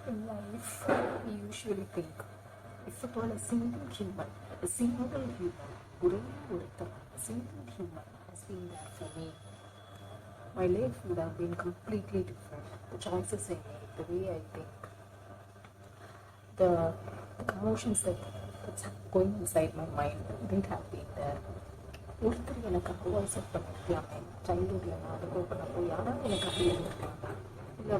In life, we usually think, if it were a single human, ஒரே ஒருத்தர், a single human has been there for me, my life would have been completely different. The choices I made, the way I think, the commotions that's going inside my mind wouldn't have been there. ஒருத்தர் எனக்கு advice பண்ணிருக்கலாமே, சைல்ட்ஹுட்ல நான் அனுபவம் பண்ணப்போ யாராவது எனக்கு அப்படி இருந்திருக்கலாம், இல்லை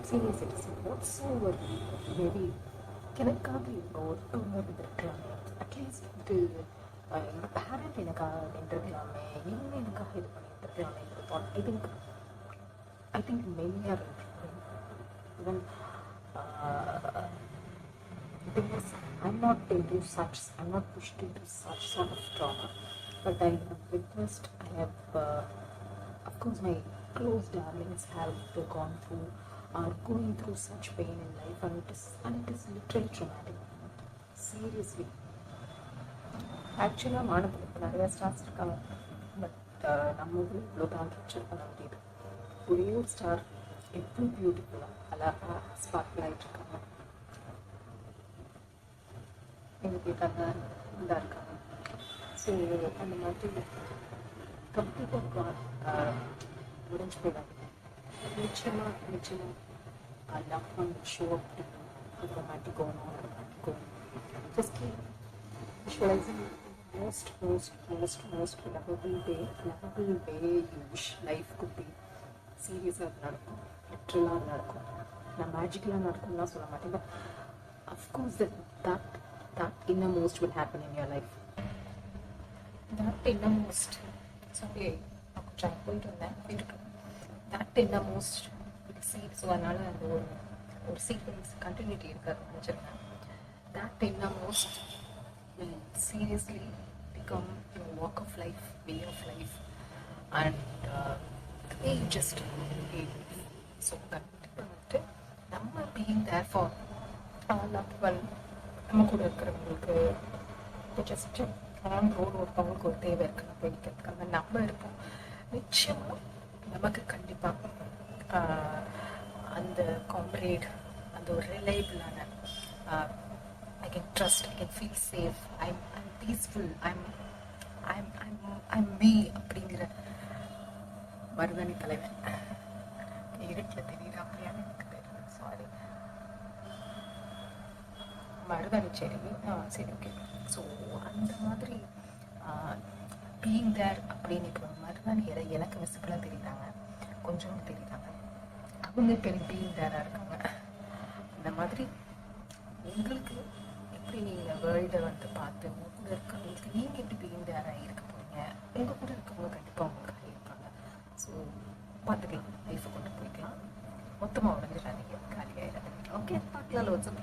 சீனியர் சிட்டிசன் வாட்ஸ்ஓவர் மேபி எனக்காக இப்போ ஒருத்தவங்க இருந்திருக்கலாமே, அட்லீஸ்ட் வந்து என்னோட பேரண்ட் எனக்காக நின்றுருக்கலாமே, இவங்க எனக்காக இது பண்ணிட்டு இருக்கலாமே. I think many are even because I'm not pushed into such sort of trauma, but I have witnessed, of course my close darlings have gone through are going through such pain in life, and it is literally traumatic. Seriously. Actually, மானத்தில் இப்போ நிறைய stars இருக்காங்க, but நம்ம ஊரில் இவ்வளோ தான் capture பண்ண முடியுது. ஒரே ஒரு ஸ்டார் எவ்வளோ பியூட்டிஃபுல்லாக அழகாக ஸ்பார்க்கிள் ஆகிட்டு இருக்காங்க. எங்கள் கேட்டாங்க இதாக இருக்காங்க. ஸோ அந்த மாதிரி கம்ப்ளீட்டாக முடிஞ்சு போயிடாது. நிச்சயமாக loved one will show up to you with romantic going on, just keep visualizing most lovable way you wish life could be. சீரியஸாக நடக்கும், லிட்ரலாக நடக்கும். நான் மேஜிக்கலாக நடக்கும்லாம் சொல்ல மாட்டேன், but of course that innermost will happen in your life. That innermost, sorry நான் கொஞ்சம் போயிட்டு வந்தேன், that innermost will see. So அதனால் அந்த ஒரு சீக்வன்ஸ் கண்டினியூட்டி இருக்காது நினச்சிருக்கேன். That innermost will seriously become your walk of life, way of life, and the way you just behave. So கண்டிப்பாக வந்துட்டு நம்ம being there for our loved one, நம்ம கூட இருக்கிறவங்களுக்கு இப்போ ஜஸ்ட் ஆன் ரோடு ஒருத்தவங்களுக்கு ஒரு தேவை இருக்குன்னு போய்க்கிறதுக்காக நம்ம இருப்போம். நிச்சயமாக நமக்கு கண்டிப்பாக அந்த காம்ரேட், அந்த ஒரு ரிலையபிளான I can trust, I can feel safe, I'm peaceful, I'm me அப்படிங்கிற மருதாணி தலைவன் இருட்டில் தெரியுதா அப்படியான்னு எனக்கு தெரியல, சாரி, மருதாணி செடி, சரி ஓகே. ஸோ அந்த மாதிரி பீயிங் தேர் அப்படின்னு இப்போ மருதாணி எனக்கு விசிபிளாக தெரியுறாங்க, கொஞ்சம் தெரியுறாங்க, அவங்க இப்போ எனக்கு பீயிங் தேராக இருக்காங்க. இந்த மாதிரி உங்களுக்கு எப்படி நீங்கள் வேர்ல்டை வந்து பார்த்து உங்கள் கூட இருக்கிறவங்களுக்கு நீங்கள் எப்படி பீயிங் தேராக இருக்க போகிறீங்க, உங்கள் கூட இருக்கவங்க கண்டிப்பாக உங்களுக்காக இருப்பாங்க. ஸோ பார்த்துக்கலாம், லைஃப்பை கொண்டு போய்க்கலாம், மொத்தமாக உடஞ்சிடாதீங்க, காலியாகிடாதீங்க. ஓகே, பார்க்கலாம். Lots of